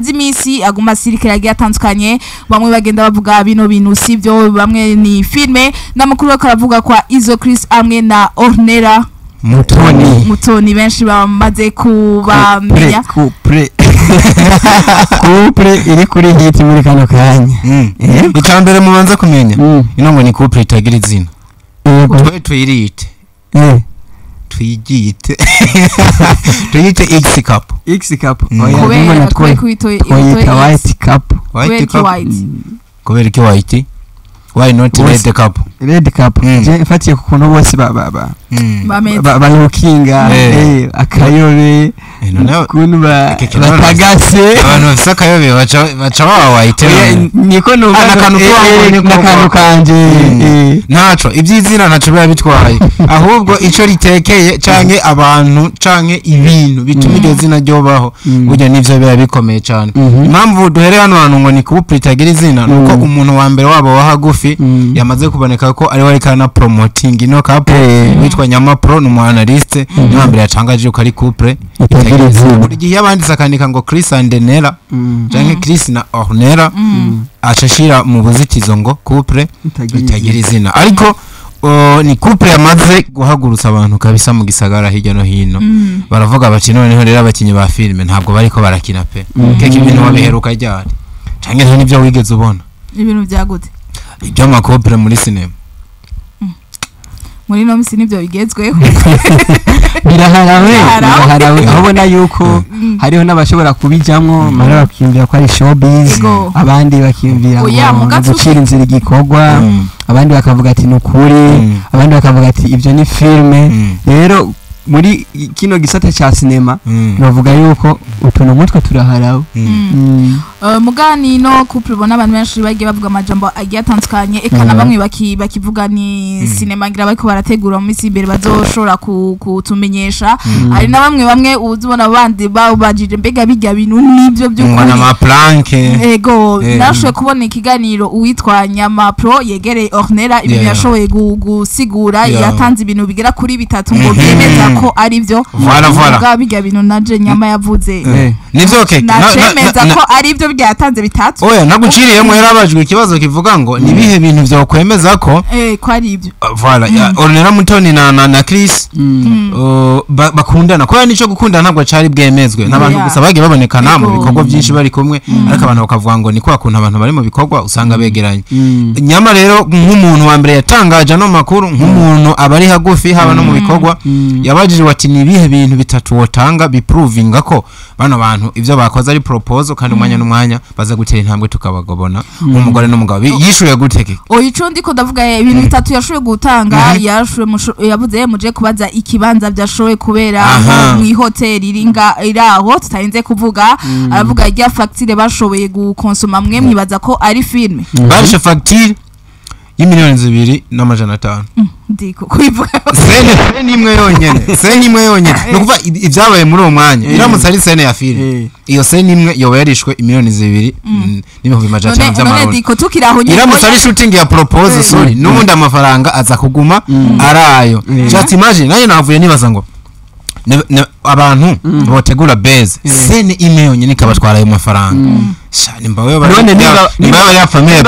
z'imisi aguma sirikira yagiye atandukanye bamwe bagenda bavuga bino bintu sivyo bamwe ni filme n'amakuru akaravuga kwa Izo Chris amwe na Ornella Mutoni benshi bamaze kubamenya couple iri kuri hit muri kano kanya icambere mubanza kumenya ino ngo ni couple itagira izina twe tuyirite tuyigite X cup kubera twitoye white cup kubera ki white why not red cup je fatiye ku kuntu bose barukinga akayobe kuntu batagase abantu bafite akayobe baca white niko n'akantu kanje naco ibyizina naco biba bitwaye ahubwo ico ritekeye canke abantu canke ibintu bituma iryo zina ryobaho burya nivyo biba bikomeye cyane impamvu duhere hano hantu ngo ni couple itagira izina nuko umuntu wa mbere wabo wahagufi yamaze kuboneka ko ari wari kana promoting ino couple witwa Nyama Pro n'umuanalyste niwe mbere yatangaje ko ari couple itagira izina buri gihe yabanditse akandika ngo Chris and Nella canke Chris na Ornella ashashira mu buzitizo ngo couple itagira izina ariko ni couple yamaze guhagurutsa abantu kabisa mu gisagara hirya no hino baravuga bati noneho rero abakinyi ba filme ntabwo bariko barakina pe keke ibintu babiheruka ryari canke nta nivyo wigeze ubona ibintu byagute ibyo amakopere muri sinema muri no misi nivyo bigezweho biraharawe abona yuko hariho n'abashobora kubijamwo mara bakimvira ko ari showbiz abandi bakimvira ngo gucira inzira igikorwa abandi bakavuga ati nukuri abandi bakavuga ati ibyo ni filme rero muri kino gisata cha sinema novuga yuko utuntu mutwe turaharawe mugani no couple bona abantu benshi bagiye bavuga amajambo agiye atandukanye ekana bamwe bakivuga ni sinema ngira bariko barategura mu misi imbere bazoshora kutumenyesha ari na bamwe uzubona bandi bajije mbega bijya bintu nivyo by'ukuri na planke ego nashoye kubona ikiganiro uwitwa Nyama Pro yegereye Ornella ibintu yashoboye gusigura yatanze ibintu bigera kuri bitatu ngo bemeza ko ari byo voilà bijya bintu naje Nyama yavuze nivyo okay nacemeza ko ari byo byatanze bitatu oya naguciriyemo yarabajwe ikibazo kivuga ngo ni bihe bintu byo kwemeza ko ko ari ibyo voilà Ornella Mutoni na Chris bakundana ko nico gukundana ntabwo cari bwemezwe n'abantu gusa bagiye babonekana mu bikorwa byinshi bari kumwe ariko abantu bakavuga ngo ni kwa kuntu abantu bari mu bikorwa usanga begeranye Nyama rero nk'umuntu wa mbere yatangaje no makuru nk'umuntu abari hagufi haba no mu bikorwa yabajije wati ni bihe bintu bitatu wotanga biprovinga ko bano bantu ivyo bakoze ari proposal kandi umwanya n'umwanya baza gutera intambwe tukabagobona nk'umugore n'umugabo yishuye guteke ico ndiko ndavuga ibintu bitatu yashoye gutanga yavuze muje kubaza ikibanza byashoye kubera mu hotel iraho tutarinze kuvuga aravuga rya facture bashoboye gukonsoma mwe mwibaza ko ari filme barishe facture y'imiliyoni 2,500 ndiko kubivuga sene imwe yonyene nukuva ivyabaye muri uwo mwanya iramutse ari sene ya filme iyo sene imwe yoba yarishwe imiliyoni 2,500 by'amarundi ndiko tukiraho nyine iramutse ari shooting ya proposal sorry n'ubundi amafaranga aza kuguma arayo just imagine nayo navuye nibaza ngo abantu botegura base sene imwe yonyene kabatwara ayo mafaranga shani mbawe bari ya family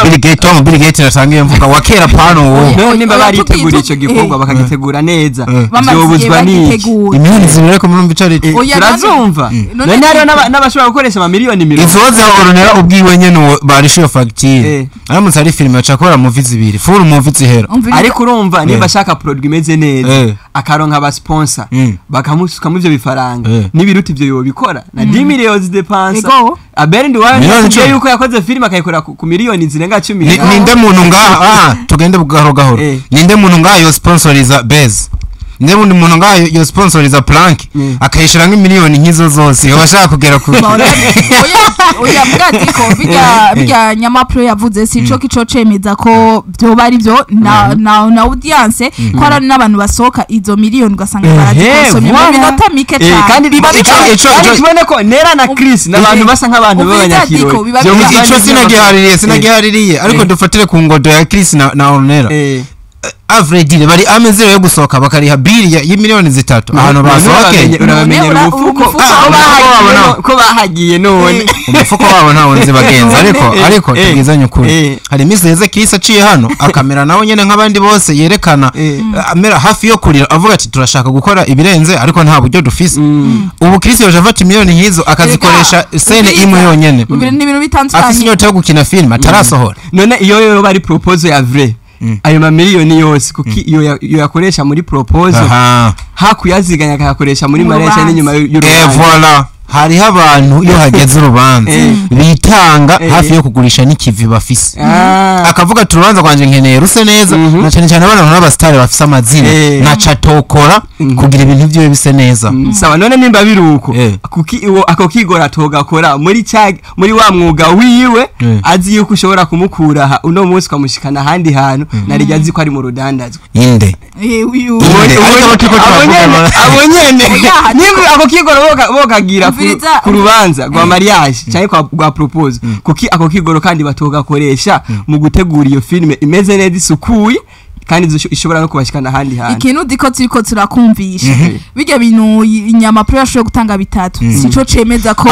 Bill Gates nasangiye mvuga wakera pano wowe nimba bari tegura ico gikorwa bakagitegura neza byobuzwa ni imiliyoni 2 ko murumva icari turazumva none hariho n'abashobora gukoresha amamiliyoni 100 izoza Ornella ubwiwe nyene barishiyo facture aramutse ari filime acakora movie 2 full movie zihera ariko urumva nimba ashaka product imeze neza akaronka aba sponsor bakamusuka mu byo bifaranga nibiruti byo yobikora na 10 millions dépenses abendi wa nje yuko yakoze film akayikora ku miliyoni zirenga 10 ninde muntu ngaha tugende gahoro ninde muntu ngaha yo sponsoriza base ninde muntu ngaha yo sponsoriza plank akayishira nk'imiliyoni nkizo zose yabashaka kugera ku oya mbwati ko bijya Nyama Pro yavuze sico kico cemeza ko byo bari byo na audience ko ari n'abantu basoka izo miliyoni ugasanga barazikonsomye mu minota mike cyane kandi biba ico kibone ko Nella na Chris n'abantu basa nk'abantu b'abanyakiro ico sinagihaririye ariko dufatire ku ngodo ya Chris na Ornella avredire bari amezero yo gusohoka bakariha bili y'imiliyoni 3 ahantu basohokeye urabamenye umufuko ko bahagiye none umufuko wabo ntawo nzi bagenzi ariko tugizanye ukuri hari miseze Chris aciye hano akamera nawe nyene nk'abandi bose yerekana amera hafi yo kurira avuga ati turashaka gukora ibirenze ariko nta buryo dufise ubu Chris yoje afata miliyoni hizo akazikoresha sene imwe yonyene ni ibintu bitandukanye afise inyota yo gukina film atarasohora none iyo bari proposal ya vrai ayo mamiliyoni yose kuki iyo yakoresha muri proposal hakuyaziganya akayakoresha muri mariage n'inyuma y'urubanza voilà hariho abantu iyo hageze urubanza bitanga hafi yo kugurisha n'ikivi bafise akavuga ati urubanza kwanje nkeneye ruse neza na cyane cyane abana n'abastari bafise amazina na catokora kugira ibintu byiwe bise neza sawa none nimba biruko kuki iwo akokigora togakora muri wa mwuga wiwe azi yuko ushobora kumukura uno munsi kamushikana handi hantu narijya azi ko ari mu rudandazwa inde abonyene nimba akokigora bokagira ku rubanza rwa mariage cyangwa rwa propose kuki akokigoro kandi batogakoresha mu gutegura iyo filme imeze neza isukuye kandi ishobora no kubashikana handi handi ikintu diko turiko turakumvisha bijya bintu inyama pro yashoye gutanga bitatu sico cemeza ko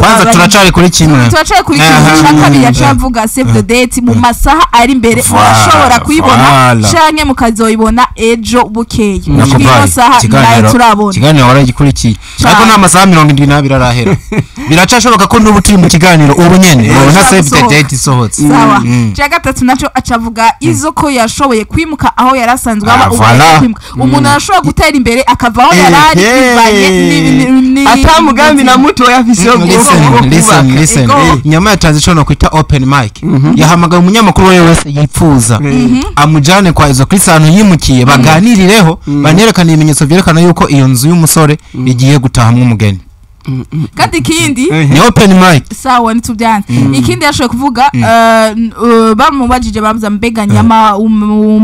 kwanza turacari kuri kimwe shaka yacavuga save the date mu masaha ari imbere urashobora kuyibona canke mukazoyibona ejo bukeye iyo saha nayo turabona kiganiro waragikurikiye ariko nta masaha 72 arahera biracashoboka ko n'ubu turi mu kiganiro ubu nyene na save the date isohotse sawa gatatu naco acavuga izo ko yashoboye kwimuka aho yarasanzwe aba umuntu arashobora gutera imbere akava aho yarari bivanye atamugambi na muto yafise listen nyama yatanze cyo no kwita open mic yahamagaye umunyamakuru wese yipfuza amujane kwa izo Kristo yimukiye baganirireho banerekana ibimenyetso byerekana yuko iyo nzu y'umusore igiye gutahamwe umugeni kandi ikindi ni open mic sawa nitubyana ikindi yashoye kuvuga bamubajije bavuza mbega nyama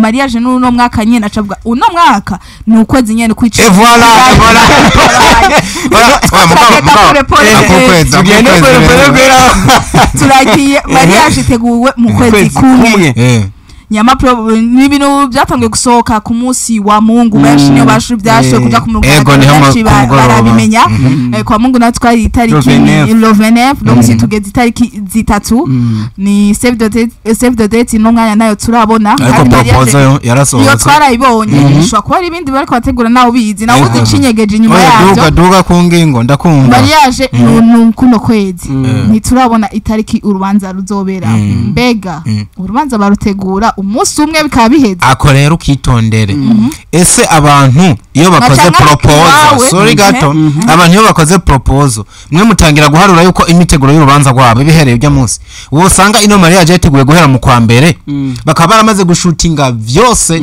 mariage n'uno mwaka nyene acavuga uno mwaka ni ukwezi nyene kwica voilà turagiye mariage iteguwe mu kwezi kumwe nyama pro n'ibintu byatangiye gusohoka ku munsi wa Mungu benshi niyo byashoye kuja ku mugoroba barabimenya kwa Mungu natwe itariki le 29 donc si tugeze itariki zitatu ni save the date no mwanya nayo turabona ariko proposal yarasohotse iyo twarayibonye ishwa ko ari ibindi bari kwategura naho bizi naho uzicinyegeje inyuma yazo duga ku ngingo ndakumva mariage kuno kwezi ntiturabona itariki urubanza ruzobera mbega urubanza barutegura umunsi umwe bikaba biheze ako rero ukitondere ese abantu iyo bakoze proposal sorry gato abantu iyo bakoze proposal mwe mutangira guharura yuko imiteguro y'urubanza rwabo bihereye bya munsi uwo sanga ino mariage yateguye guhera mu kwa mbere bakaba baramaze gushutinga byose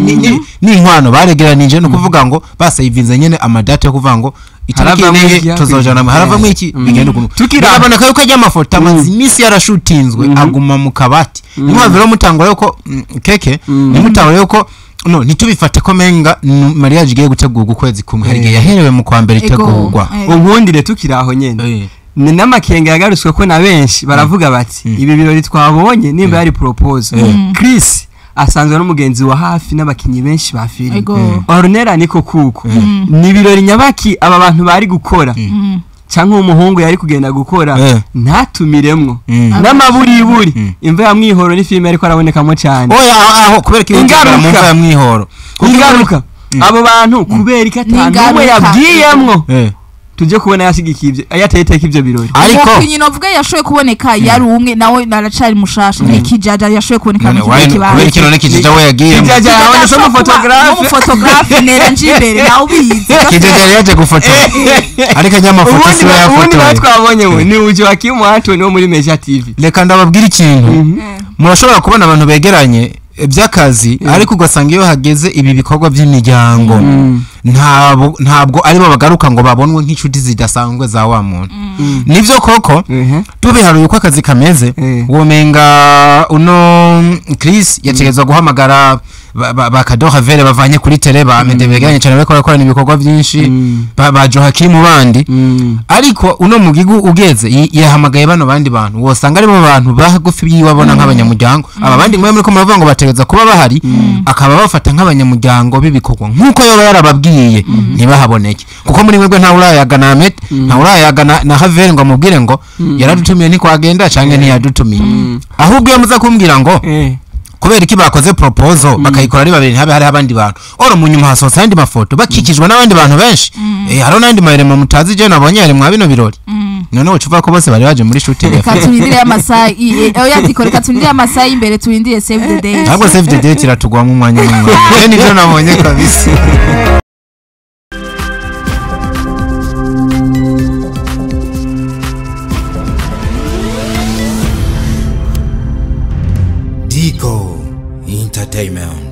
ni inkwano baregeranije no kuvuga ngo basayivinze nyene amadate yo kuvuga ngo itariki tuzojana haravamo iki bigenda ukuntu tukirabona ko ajya amafoto amazi imisi yarashutinzwe aguma mu kabati nimwavira mutangwa yuko keke nimutangwa yuko no nitubifate ko menga mariage igiye gutegurwa ukwezi kumwe hari yaherewe mu kwa mbere itegurwa ubundi re tukiraho nyene ni namakenga yagaruswe ko na benshi baravuga bati ibi birori twabonye nimba yari proposal Chris asanzwe n'umugenzi wa hafi n'abakinyi benshi ba filime Ornera niko kuko ni birori nyabaki aba bantu bari gukora cyangwa umuhungu yari kugenda gukora ntatumiremwo n'amaburiburi imva ya mwihoro ni filime ariko arabonekamo cyane oya aho kubera ko imva ya mwihoro ingaruka abo bantu kubera ikatanu yabwiyemwo tuje kubona yashigikiye ivyo ayatayiteka ivyo birori ariko nyino vuga yashoye kuboneka yari umwe nawe naracari mushasha ikijaja yashoye kuboneka mu kibanza kubera kino nekijaja we yagiye kijaja abone so mu photographe nera njibere nawe ubizi kijaja yaje gufotora ariko nyama foto siwe ya foto ubundi batwabonye we ni uje wakimu hatu no muri Meja TV reka ndababwira ikintu murashobora kubona abantu begeranye by'akazi ariko ugasanga iyo hageze ibi bikorwa by'imiryango ntabwo aribo bagaruka ngo babonwe nk'inshuti zidasanzwe za wa muntu nivyo koko tubiharuye uko akazi kameze womenga uno Chris yategezwa guhamagara bakadoha vere bavanye kuri tele bamende beganye cyane bariko bakorana ibikorwa byinshi ba Joachim bandi ariko uno mugigu ugeze yahamagaye bano bandi bantu wosanga aribo bantu bahagufi byiwabona nk'abanyamuryango aba bandi mwe muri ko muravuga ngo bategeza kuba bahari akaba bafata nk'abanyamuryango bibikorwa nkuko yoba yarababwiye ntibahaboneke kuko muri mwebwe nta urayaga na Ahmed nta urayaga na Havere ngo amubwire ngo yaradutumiye niko agenda canke ntiyadutumiye ahubwo yamuza kumbwira ngo kubera iki bakoze proposal bakayikora ari babiri habe hari abandi bantu oro munyuma hasohotse andi mafoto bakikijwe n'abandi bantu benshi haro nandi mahiremo mutazi je nabonye ari mwa bino birori none ucuva ko bose bari baje muri shooting reka turindire amasayi yatiko reka turindire amasayi imbere turindire save the day ntabwo save the day kiratugwa mu mwanya n'umwe nivyo nabonye kabisa Dico Entertainment.